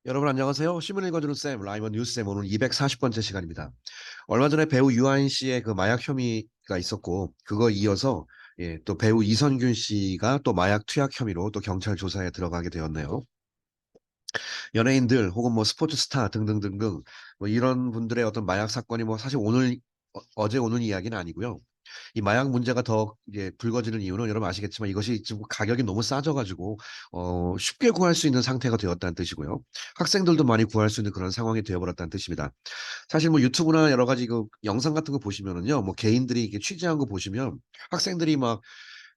여러분 안녕하세요. 신문 읽어주는 쌤, 라이먼 뉴스쌤 오늘 240번째 시간입니다. 얼마 전에 배우 유아인 씨의 그 마약 혐의가 있었고, 그거 이어서 또 배우 이선균 씨가 또 마약 투약 혐의로 또 경찰 조사에 들어가게 되었네요. 연예인들 혹은 뭐 스포츠 스타 등등등등 뭐 이런 분들의 어떤 마약 사건이 뭐 사실 어제 오늘 이야기는 아니고요. 이 마약 문제가 더 이제 불거지는 이유는 여러분 아시겠지만 이것이 지금 가격이 너무 싸져가지고 쉽게 구할 수 있는 상태가 되었다는 뜻이고요. 학생들도 많이 구할 수 있는 그런 상황이 되어버렸다는 뜻입니다. 사실 뭐 유튜브나 여러 가지 그 영상 같은 거 보시면은요, 뭐 개인들이 이렇게 취재한 거 보시면 학생들이 막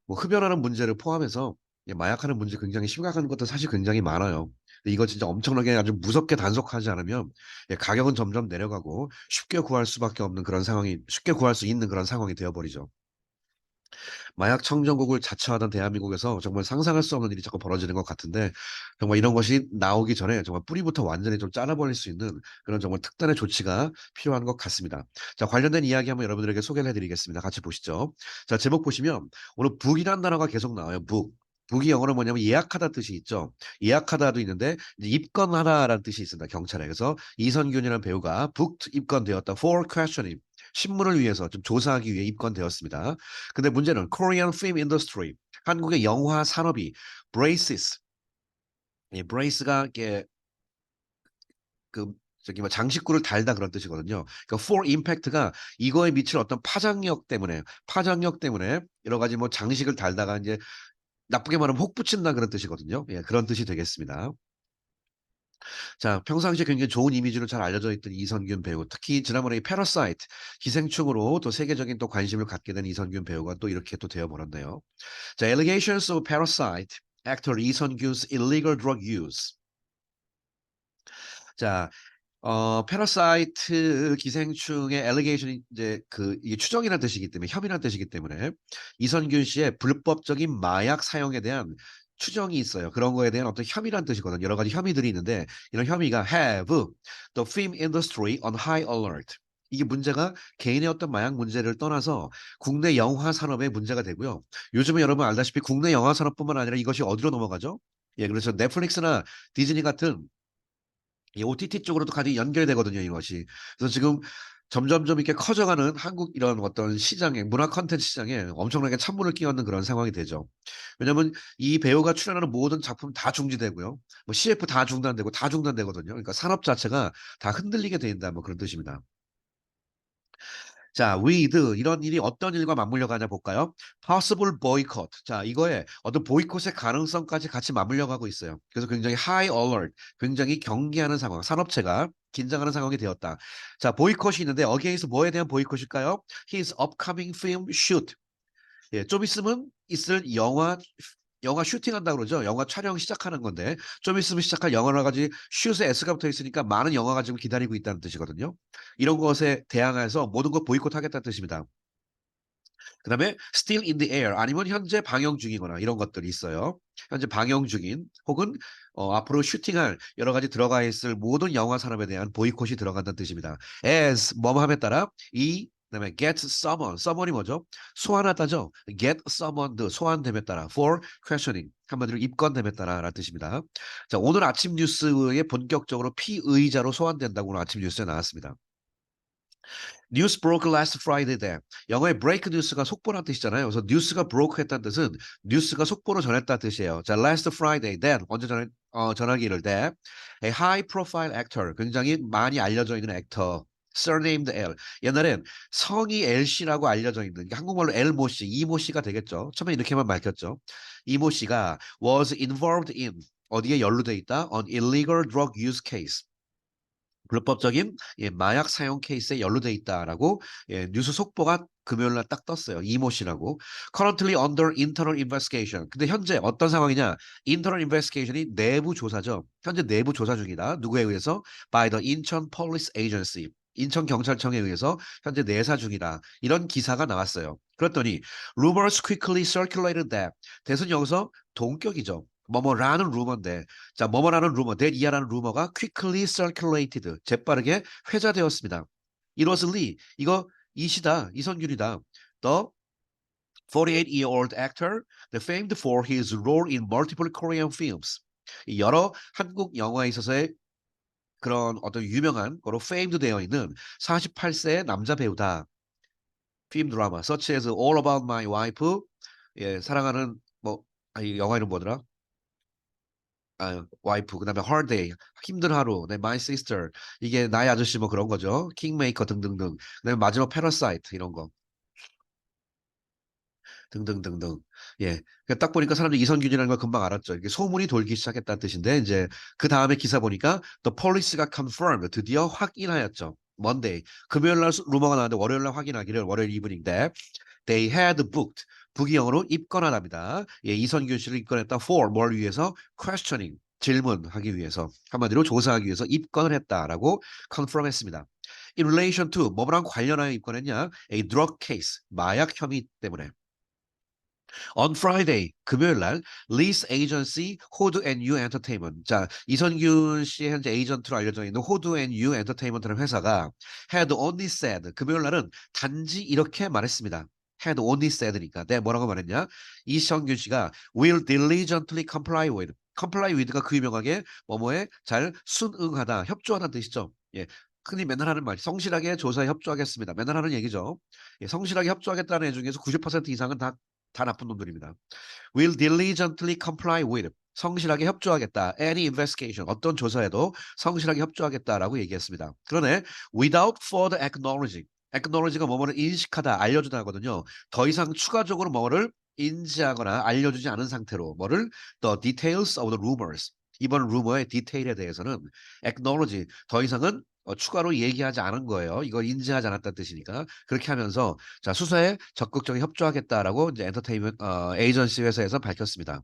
뭐 흡연하는 문제를 포함해서 마약하는 문제 굉장히 심각한 것도 사실 굉장히 많아요. 근데 이거 진짜 엄청나게 아주 무섭게 단속하지 않으면 가격은 점점 내려가고 쉽게 구할 수밖에 없는 그런 상황이 쉽게 구할 수 있는 그런 상황이 되어버리죠. 마약 청정국을 자처하던 대한민국에서 정말 상상할 수 없는 일이 자꾸 벌어지는 것 같은데 정말 이런 것이 나오기 전에 정말 뿌리부터 완전히 좀 잘라버릴 수 있는 그런 정말 특단의 조치가 필요한 것 같습니다. 자, 관련된 이야기 한번 여러분들에게 소개를 해드리겠습니다. 같이 보시죠. 자, 제목 보시면 오늘 북이란 단어가 계속 나와요. 북. 북이 영어로 뭐냐면 예약하다 뜻이 있죠. 예약하다도 있는데 이제 입건하다라는 뜻이 있습니다. 경찰에. 그래서 이선균이라는 배우가 북 입건되었다. For questioning. 신문을 위해서 좀 조사하기 위해 입건되었습니다. 근데 문제는 Korean Film Industry, 한국의 영화 산업이 braces, brace가 이게 그 저기 뭐 장식구를 달다 그런 뜻이거든요. 그러니까 for impact가 이거에 미칠 어떤 파장력 때문에 여러 가지 뭐 장식을 달다가 이제 나쁘게 말하면 혹 붙인다 그런 뜻이거든요. 예, 그런 뜻이 되겠습니다. 자, 평상시에 굉장히 좋은 이미지로 잘 알려져 있던 이선균 배우, 특히 지난번에 이 패러사이트 기생충으로 또 세계적인 또 관심을 갖게 된 이선균 배우가 또 이렇게 또 되어버렸네요. 자, allegations of parasite actor 이선균's illegal drug use. 자, 패러사이트 기생충의 allegation이 이제 그 이게 추정이라는 뜻이기 때문에 혐의라는 뜻이기 때문에 이선균 씨의 불법적인 마약 사용에 대한 추정이 있어요. 그런 거에 대한 어떤 혐의라는 뜻이거든요. 여러 가지 혐의들이 있는데 이런 혐의가 have the film industry on high alert. 이게 문제가 개인의 어떤 마약 문제를 떠나서 국내 영화 산업의 문제가 되고요. 요즘은 여러분 알다시피 국내 영화 산업뿐만 아니라 이것이 어디로 넘어가죠? 예, 그래서 넷플릭스나 디즈니 같은 이 OTT 쪽으로도 같이 연결되거든요, 이것이. 그래서 지금 점점점 이렇게 커져가는 한국 이런 어떤 시장에, 문화 콘텐츠 시장에 엄청나게 찬물을 끼얹는 그런 상황이 되죠. 왜냐면 이 배우가 출연하는 모든 작품 다 중지되고요. 뭐 CF 다 중단되고 다 중단되거든요. 그러니까 산업 자체가 다 흔들리게 된다, 뭐 그런 뜻입니다. 자, with 이런 일이 어떤 일과 맞물려 가냐 볼까요? possible boycott. 자, 이거에 어떤 보이콧의 가능성까지 같이 맞물려 가고 있어요. 그래서 굉장히 high alert, 굉장히 경계하는 상황, 산업체가 긴장하는 상황이 되었다. 자, 보이콧이 있는데 어게인스 뭐에 대한 보이콧일까요? His upcoming film shoot. 예, 좀 있으면 있을 영화 슈팅한다고 그러죠. 영화 촬영 시작하는 건데 좀 있으면 시작할 영화라 가지 슛에 S가 붙어 있으니까 많은 영화가 지금 기다리고 있다는 뜻이거든요. 이런 것에 대항해서 모든 걸 보이콧하겠다는 뜻입니다. 그다음에 still in the air 아니면 현재 방영 중이거나 이런 것들이 있어요. 현재 방영 중인 혹은 앞으로 슈팅할 여러 가지 들어가 있을 모든 영화 산업에 대한 보이콧이 들어간다는 뜻입니다. as 뭐뭐함에 따라 이 그다음에 get summon이 뭐죠? 소환하다죠. get summoned 소환됨에 따라 for questioning 한마디로 입건됨에 따라라는 뜻입니다. 자, 오늘 아침 뉴스에 본격적으로 피의자로 소환된다고 오늘 아침 뉴스에 나왔습니다. News broke last Friday that 영어의 break news가 속보란 뜻이잖아요. 그래서 뉴스가 broke 했다는 뜻은 뉴스가 속보로 전했다는 뜻이에요. 자, last Friday that 언제 전하기를 that a high profile actor 굉장히 많이 알려져 있는 액터 surnamed L 옛날엔 성이 L 씨라고 알려져 있는 그러니까 한국말로 L 모 씨, 이모 씨가 되겠죠. 처음에 이렇게만 밝혔죠. 이모 씨가 was involved in 어디에 연루돼 있다? on illegal drug use case 불법적인 마약 사용 케이스에 연루돼 있다라고 뉴스 속보가 금요일 날 딱 떴어요. 이모 씨라고. Currently under internal investigation. 근데 현재 어떤 상황이냐? internal investigation이 내부 조사죠. 현재 내부 조사 중이다. 누구에 의해서? By the 인천 Police Agency. 인천 경찰청에 의해서 현재 내사 중이다. 이런 기사가 나왔어요. 그랬더니 rumors quickly circulated that 대선 여기서 동격이죠. 뭐뭐라는 루머인데 자, 뭐뭐라는 루머, that 이하라는 루머가 quickly circulated, 재빠르게 회자되었습니다. It was Lee, 이거 이시다, 이선균이다. The 48-year-old actor, the famed for his role in multiple Korean films. 여러 한국 영화에 있어서의 그런 어떤 유명한 거로 famed 되어 있는 48세의 남자 배우다. 필름 드라마 such as All About My Wife, 예, 사랑하는 뭐, 이 영화 이름 뭐더라? 와이프, 그다음에 Hard Day, 힘든 하루, 네, My Sister, 이게 나의 아저씨 뭐 그런 거죠. 킹메이커 등등등. 그다음에 마지막 Parasite 이런 거 등등등등. 예, 그러니까 딱 보니까 사람들이 이선균이라는 걸 금방 알았죠. 이게 소문이 돌기 시작했다는 뜻인데 이제 그 다음에 기사 보니까 The Police가 confirmed, 드디어 확인하였죠. Monday, 금요일 날 루머가 나왔는데 월요일 날 확인하기를, 월요일 이브닝인데 They had booked. 북이 영어로 입건하답니다. 예, 이선균 씨를 입건했다. For 뭘 위해서? Questioning. 질문하기 위해서. 한마디로 조사하기 위해서 입건을 했다라고 confirm했습니다. In relation to 뭐랑 관련하여 입건했냐? A drug case. 마약 혐의 때문에. On Friday, 금요일 날, Lease Agency 호드 앤 유 엔터테인먼트. 자, 이선균 씨의 현재 에이전트로 알려져 있는 호드 앤 유 엔터테인먼트라는 회사가 had only said, 금요일 날은 단지 이렇게 말했습니다. had only said니까. 내가 뭐라고 말했냐? 이선균 씨가 will diligently comply with. comply with가 그 유명하게 뭐뭐에 잘 순응하다, 협조하다는 뜻이죠. 예. 흔히 맨날 하는 말, 성실하게 조사에 협조하겠습니다. 맨날 하는 얘기죠. 예, 성실하게 협조하겠다는 애 중에서 90% 이상은 다 나쁜 놈들입니다. Will diligently comply with. 성실하게 협조하겠다. Any investigation. 어떤 조사에도 성실하게 협조하겠다라고 얘기했습니다. 그러네. Without further acknowledging. acknowledge가 뭐뭐를 인식하다, 알려주다 하거든요. 더 이상 추가적으로 뭐를 인지하거나 알려주지 않은 상태로 뭐를 the details of the rumors. 이번 루머의 디테일에 대해서는 acknowledge, 더 이상은 추가로 얘기하지 않은 거예요. 이걸 인지하지 않았다는 뜻이니까. 그렇게 하면서 자, 수사에 적극적으로 협조하겠다라고 이제 엔터테인먼트 에이전시 회사에서 밝혔습니다.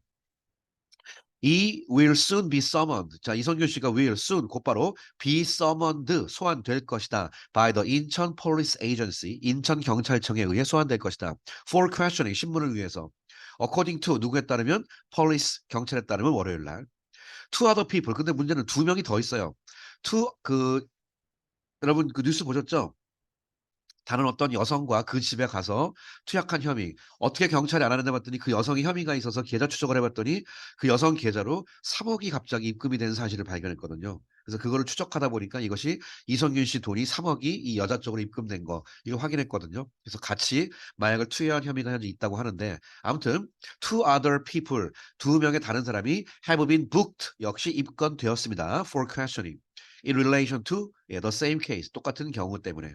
이 will soon be summoned. 자, 이성균 씨가 will soon 곧바로 be summoned 소환될 것이다. by the 인천 police agency 인천 경찰청에 의해 소환될 것이다. for questioning 신문을 위해서. according to 누구에 따르면 police 경찰에 따르면 월요일 날. two other people. 근데 문제는 두 명이 더 있어요. two 여러분 그 뉴스 보셨죠? 다른 어떤 여성과 그 집에 가서 투약한 혐의. 어떻게 경찰이 알아낸다 봤더니 그 여성이 혐의가 있어서 계좌 추적을 해봤더니 그 여성 계좌로 3억이 갑자기 입금이 된 사실을 발견했거든요. 그래서 그거를 추적하다 보니까 이것이 이성균 씨 돈이 3억이 이 여자 쪽으로 입금된 거 이걸 확인했거든요. 그래서 같이 마약을 투여한 혐의가 현재 있다고 하는데 아무튼 two other people 두 명의 다른 사람이 have been booked 역시 입건되었습니다. for questioning in relation to the same case 똑같은 경우 때문에.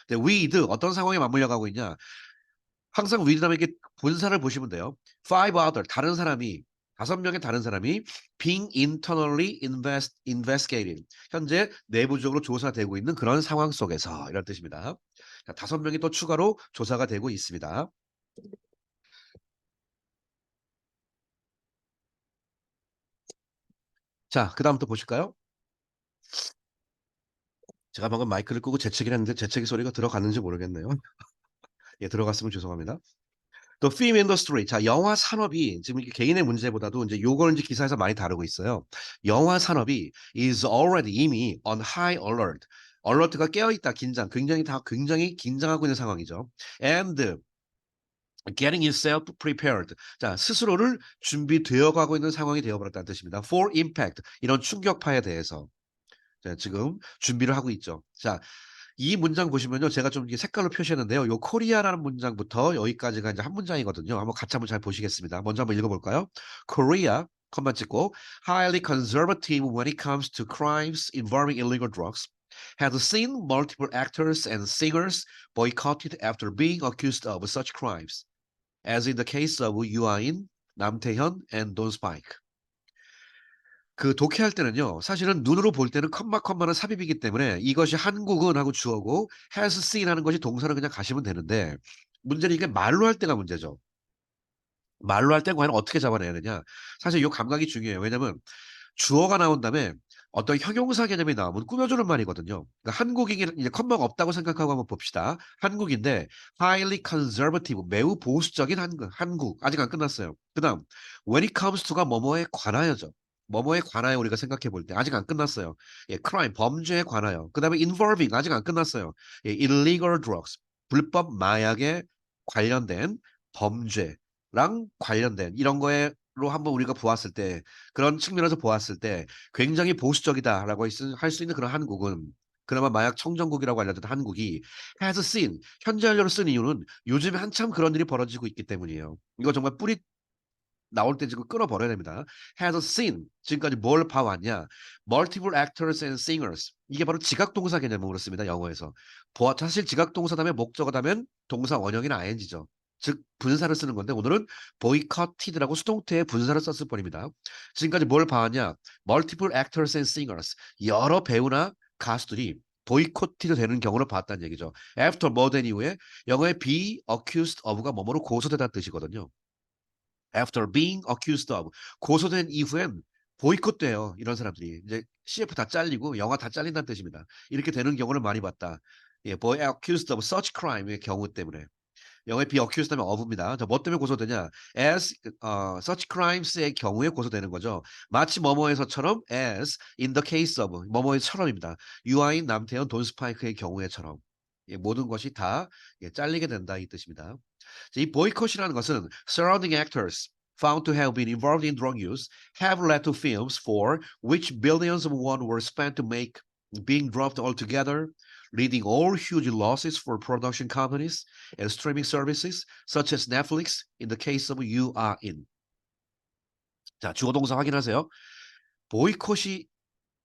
네, with 어떤 상황에 맞물려 가고 있냐? 항상 with 다음에 이렇게 본사를 보시면 돼요. five other 다른 사람이 다섯 명의 다른 사람이 being internally investigated 현재 내부적으로 조사되고 있는 그런 상황 속에서 이런 뜻입니다. 자, 다섯 명이 또 추가로 조사가 되고 있습니다. 자, 그다음부터 보실까요? 제가 방금 마이크를 끄고 재채기를 했는데 재채기 소리가 들어갔는지 모르겠네요. 예, 들어갔으면 죄송합니다. 또 film industry. 자, 영화 산업이 지금 이게 개인의 문제보다도 이제 요걸 이제 기사에서 많이 다루고 있어요. 영화 산업이 is already 이미 on high alert. alert가 깨어 있다, 긴장. 굉장히 긴장하고 있는 상황이죠. And getting itself prepared. 자, 스스로를 준비되어 가고 있는 상황이 되어 버렸다는 뜻입니다. for impact. 이런 충격파에 대해서. 자, 지금 준비를 하고 있죠. 자, 이 문장 보시면요. 제가 좀 이게 색깔로 표시했는데요. 요 코리아라는 문장부터 여기까지가 이제 한 문장이거든요. 한번 같이 한번 잘 보시겠습니다. 먼저 한번 읽어볼까요? Korea, 컴마 찍고 highly conservative when it comes to crimes involving illegal drugs. Has seen multiple actors and singers boycotted after being accused of such crimes, as in the case of 유아인, 남태현, and Don Spike. 그 독해할 때는요. 사실은 눈으로 볼 때는 컴마는 삽입이기 때문에 이것이 한국은 하고 주어고 has seen 하는 것이 동사를 그냥 가시면 되는데 문제는 이게 말로 할 때가 문제죠. 말로 할 때 과연 어떻게 잡아내야 되냐. 사실 이 감각이 중요해요. 왜냐면 주어가 나온 다음에 어떤 형용사 개념이 나오면 꾸며주는 말이거든요. 그러니까 한국이긴 이제 컴마가 없다고 생각하고 한번 봅시다. 한국인데 highly conservative 매우 보수적인 한국 아직 안 끝났어요. 그다음 when it comes to가 뭐뭐에 관하여죠. 뭐뭐에 관하여 우리가 생각해 볼 때 아직 안 끝났어요. 예, crime 범죄에 관하여. 그다음에 involving 아직 안 끝났어요. 예, illegal drugs 불법 마약에 관련된 범죄랑 관련된 이런 거에 한번 우리가 보았을 때 그런 측면에서 보았을 때 굉장히 보수적이다라고 할 수 있는 그런 한국은 그나마 마약 청정국이라고 알려진 한국이 has seen 현재 완료로 쓴 이유는 요즘에 한참 그런 일이 벌어지고 있기 때문이에요. 이거 정말 뿌리 나올 때 지금 끊어버려야 됩니다. has seen 지금까지 뭘 봐왔냐? multiple actors and singers 이게 바로 지각동사 개념으로 씁니다. 영어에서. 사실 지각동사 다음에 목적어 다음에 동사 원형이나 ing죠. 즉 분사를 쓰는 건데 오늘은 boycotted라고 수동태에 분사를 썼을 뿐입니다. 지금까지 뭘 봐왔냐? multiple actors and singers 여러 배우나 가수들이 보이콧이 되는 경우를 봤다는 얘기죠. after more than 이후에 영어의 be accused of가 뭐뭐로 고소되다는 뜻이거든요. after being accused of 고소된 이후엔 보이콧돼요. 이런 사람들이 이제 CF 다 잘리고 영화 다 잘린다는 뜻입니다. 이렇게 되는 경우를 많이 봤다. 예, boy accused of such crime의 경우 때문에 영어에 be accused 하면 of입니다. 뭐 때문에 고소되냐? as such crimes의 경우에 고소되는 거죠. 마치 뭐뭐에서처럼 as in the case of 뭐뭐에처럼입니다. 유아인 남태현 돈스파이크의 경우에처럼 예, 모든 것이 다 예, 잘리게 된다 이 뜻입니다. 이 boycott이라는 것은 surrounding actors found to have been involved in drug use have led to films for which billions of won were spent to make being dropped altogether, leading all huge losses for production companies and streaming services such as Netflix in the case of You Are In. 자, 주어 동사 확인하세요. 보이콧이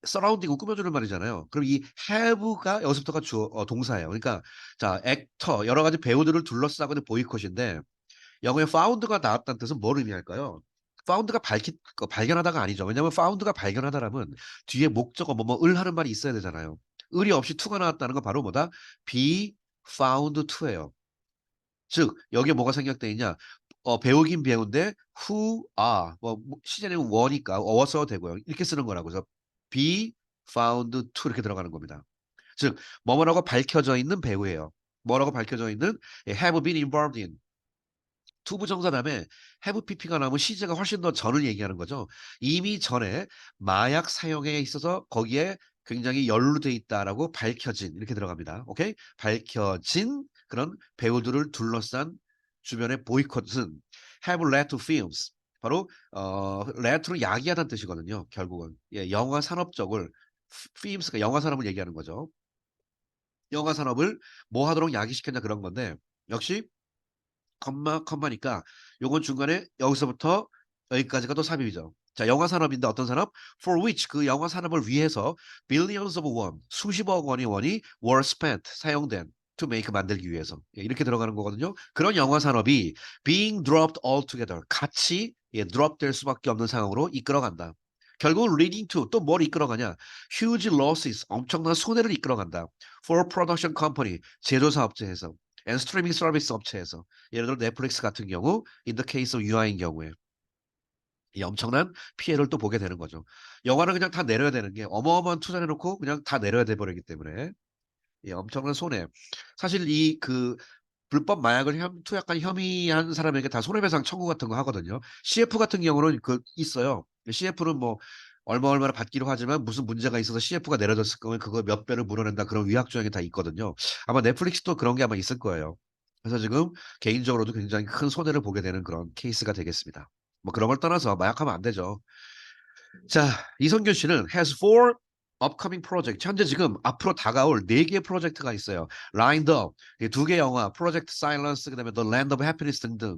서라운딩을 꾸며주는 말이잖아요. 그럼 이 have가 여기서부터가 동사예요. 그러니까 자, 액터 여러 가지 배우들을 둘러싸고 있는 보이콧인데 영어에 found가 나왔다는 뜻은 뭘 의미할까요? found가 발견하다가 아니죠. 왜냐하면 found가 발견하다라면 뒤에 목적어 을 하는 말이 있어야 되잖아요. 을이 없이 to가 나왔다는 건 바로 뭐다? be found to예요. 즉 여기에 뭐가 생략돼 있냐? 배우긴 배우인데 who are 시제는 w어니까 어워서 되고요. 이렇게 쓰는 거라고 해서 be found to 이렇게 들어가는 겁니다. 즉 뭐뭐라고 밝혀져 있는 배우예요. 뭐라고 밝혀져 있는 have been involved in 투부정사 다음에 have pp가 나오면 시제가 훨씬 더 전을 얘기하는 거죠. 이미 전에 마약 사용에 있어서 거기에 굉장히 연루돼 있다라고 밝혀진 이렇게 들어갑니다. 오케이? 밝혀진 그런 배우들을 둘러싼 주변의 보이콧은 have led to films 바로 led to는 야기하다는 뜻이거든요. 결국은 예, 영화 산업적을 films가 영화 산업을 얘기하는 거죠. 영화 산업을 뭐 하도록 야기시켰냐 그런 건데 역시 컴마니까 요건 중간에 여기서부터 여기까지가 또 삽입이죠. 자, 영화 산업인데 어떤 산업? For which 그 영화 산업을 위해서 billions of won 수십억 원의 원이 were spent 사용된 to make 만들기 위해서 예, 이렇게 들어가는 거거든요. 그런 영화 산업이 being dropped altogether 같이 예, drop 될 수밖에 없는 상황으로 이끌어간다. 결국은 leading to 또 뭘 이끌어가냐? huge losses 엄청난 손해를 이끌어간다. For production company 제조사 업체에서 and 스트리밍 서비스 업체에서 예를 들어 넷플릭스 같은 경우 in the case of 유아인 경우에 이 엄청난 피해를 또 보게 되는 거죠. 영화를 그냥 다 내려야 되는 게 어마어마한 투자를 해놓고 그냥 다 내려야 돼 버리기 때문에 예, 엄청난 손해. 사실 이 불법 마약을 투약한 혐의한 사람에게 다 손해배상 청구 같은 거 하거든요. CF 같은 경우는 있어요. CF는 뭐 얼마나 받기로 하지만 무슨 문제가 있어서 CF가 내려졌을 거면 그거 몇 배를 물어낸다 그런 위약 조항이 다 있거든요. 아마 넷플릭스도 그런 게 아마 있을 거예요. 그래서 지금 개인적으로도 굉장히 큰 손해를 보게 되는 그런 케이스가 되겠습니다. 뭐 그런 걸 떠나서 마약하면 안 되죠. 자, 이성균 씨는 has four upcoming project. 현재 지금 앞으로 다가올 4개의 프로젝트가 있어요. lined up. 2개 영화, Project Silence, 그다음에 The Land of Happiness 등등.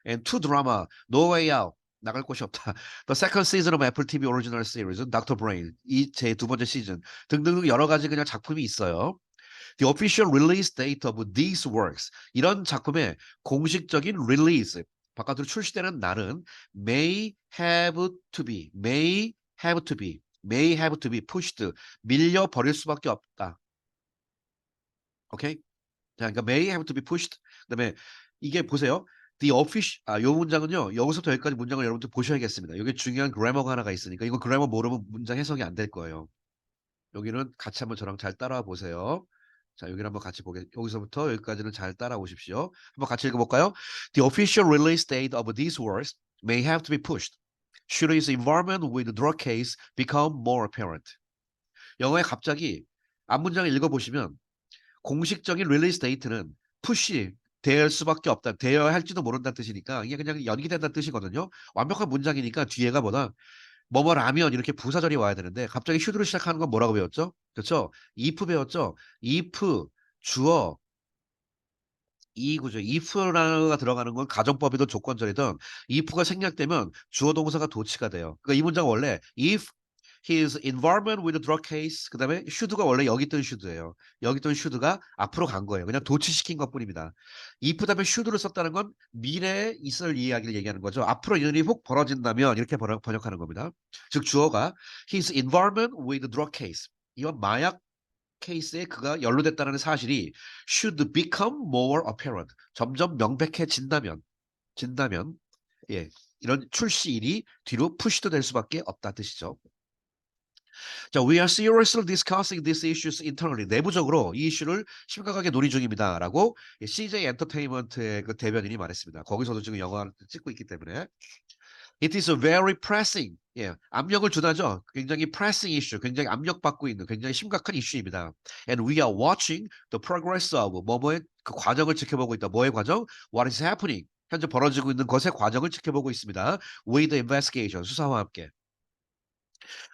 and two drama, No Way Out. 나갈 곳이 없다. The second season of Apple TV original series, Dr. Brain. 이 제 두 번째 시즌. 등등 여러 가지 그냥 작품이 있어요. The official release date of these works. 이런 작품의 공식적인 release, 바깥으로 출시되는 날은 may have to be, may have to be, may have to be pushed, 밀려 버릴 수밖에 없다. 오케이? 자, 그러니까 may have to be pushed. 그다음에 이게 보세요. The official 요 문장은요. 여기서부터 여기까지 문장을 여러분들 보셔야겠습니다. 여기 중요한 그래머가 하나가 있으니까 이거 그래머 모르면 문장 해석이 안 될 거예요. 여기는 같이 한번 저랑 잘 따라와 보세요. 자, 여기를 한번 같이 여기서부터 여기까지는 잘 따라오십시오. 한번 같이 읽어볼까요? The official release date of these works may have to be pushed. Should its involvement with the drug case become more apparent. 영어에 갑자기 앞문장을 읽어보시면 공식적인 릴리스 데이트는 푸시 될 수밖에 없다. 되어야 할지도 모른다는 뜻이니까 이게 그냥 연기된다는 뜻이거든요. 완벽한 문장이니까 뒤에가 뭐다. 뭐뭐라면 이렇게 부사절이 와야 되는데 갑자기 should로 시작하는 건 뭐라고 배웠죠? 그렇죠? if 배웠죠? if 주어 이 구조 if가 들어가는 건 가정법이든 조건절이든 if가 생략되면 주어 동사가 도치가 돼요. 그러니까 이 문장 원래 if his involvement with the drug case 그다음에 should가 원래 여기 있던 should예요. 여기 있던 should가 앞으로 간 거예요. 그냥 도치시킨 것뿐입니다. if 다음에 should를 썼다는 건 미래에 있을 이야기를 얘기하는 거죠. 앞으로 이런 일이 혹 벌어진다면 이렇게 번역하는 겁니다. 즉 주어가 his involvement with the drug case 이건 마약 케이스에 그가 연루됐다는 사실이 should become more apparent. 점점 진다면, 예, 이런 출시일이 뒤로 푸시도 될 수밖에 없다 뜻이죠. 자, we are seriously discussing these issues internally. 내부적으로 이 이슈를 심각하게 논의 중입니다라고 CJ 엔터테인먼트의 그 대변인이 말했습니다. 거기서도 지금 영화를 찍고 있기 때문에. It is a very pressing, 예, 압력을 주다죠. 굉장히 pressing issue, 굉장히 압력받고 있는 굉장히 심각한 이슈입니다. And we are watching the progress of 뭐뭐의 그 과정을 지켜보고 있다. 뭐의 과정? What is happening? 현재 벌어지고 있는 것의 과정을 지켜보고 있습니다. With the investigation, 수사와 함께.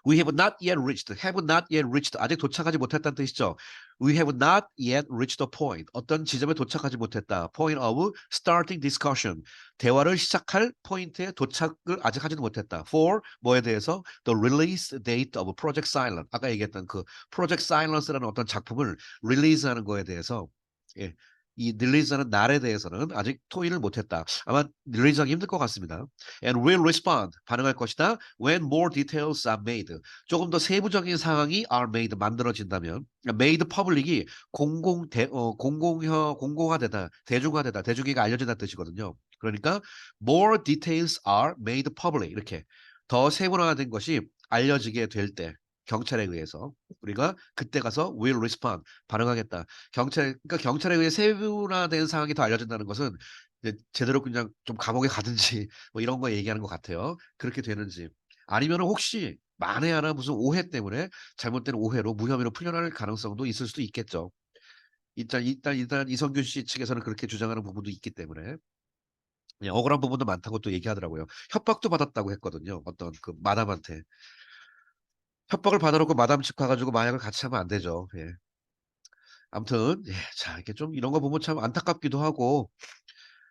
We have not yet reached 아직 도착하지 못했다는 뜻이죠. We have not yet reached the point 어떤 지점에 도착하지 못했다. Point of starting discussion 대화를 시작할 포인트에 도착을 아직 하지는 못했다. For 뭐에 대해서 the release date of Project Silence 아까 얘기했던 그 Project Silence라는 어떤 작품을 릴리즈하는 거에 대해서 예. 이 릴리즈하는 날에 대해서는 아직 토의를 못했다. 아마 릴리즈하기 힘들 것 같습니다. And will respond 반응할 것이다. When more details are made 조금 더 세부적인 상황이 are made 만들어진다면 made public이 공공화되다 대중화되다 대중에게 알려진다는 뜻이거든요. 그러니까 more details are made public 이렇게 더 세분화된 것이 알려지게 될 때 경찰에 의해서 우리가 그때 가서 will respond 반응하겠다. 그러니까 경찰에 의해 세분화된 상황이 더 알려진다는 것은 이제 제대로 그냥 좀 감옥에 가든지 뭐 이런 거 얘기하는 것 같아요. 그렇게 되는지 아니면 혹시 만에 하나 무슨 오해 때문에 잘못된 오해로 무혐의로 풀려날 가능성도 있을 수도 있겠죠. 일단 이성균 씨 측에서는 그렇게 주장하는 부분도 있기 때문에 예, 억울한 부분도 많다고 또 얘기하더라고요. 협박도 받았다고 했거든요. 어떤 그 마담한테 협박을 받아놓고 마담 집 가가지고 마약을 같이 하면 안 되죠. 예. 아무튼 예, 자 이렇게 좀 이런 거 보면 참 안타깝기도 하고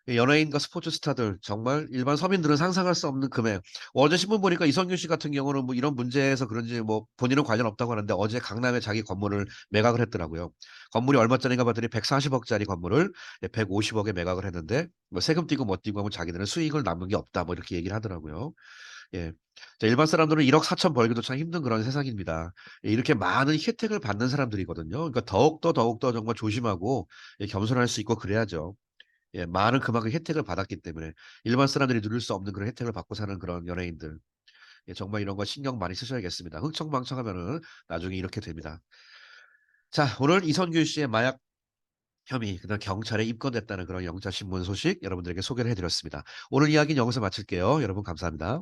연예인과 스포츠 스타들 정말 일반 서민들은 상상할 수 없는 금액. 어제 신문 보니까 이성균 씨 같은 경우는 뭐 이런 문제에서 그런지 뭐 본인은 관련 없다고 하는데 어제 강남에 자기 건물을 매각을 했더라고요. 건물이 얼마짜리인가 봤더니 140억짜리 건물을 150억에 매각을 했는데 뭐 세금 띄고 뭐 띄고 하면 자기들은 수익을 남는 게 없다 뭐 이렇게 얘기를 하더라고요. 예. 자, 일반 사람들은 1억 4천 벌기도 참 힘든 그런 세상입니다. 예, 이렇게 많은 혜택을 받는 사람들이거든요. 그러니까 더욱더 정말 조심하고 예, 겸손할 수 있고 그래야죠. 예, 많은 그만큼 혜택을 받았기 때문에 일반 사람들이 누릴 수 없는 그런 혜택을 받고 사는 그런 연예인들. 예, 정말 이런 거 신경 많이 쓰셔야겠습니다. 흥청망청하면은 나중에 이렇게 됩니다. 자, 오늘 이선균 씨의 마약 혐의, 그다음 경찰에 입건됐다는 그런 영장신문 소식 여러분들에게 소개를 해드렸습니다. 오늘 이야기는 여기서 마칠게요. 여러분 감사합니다.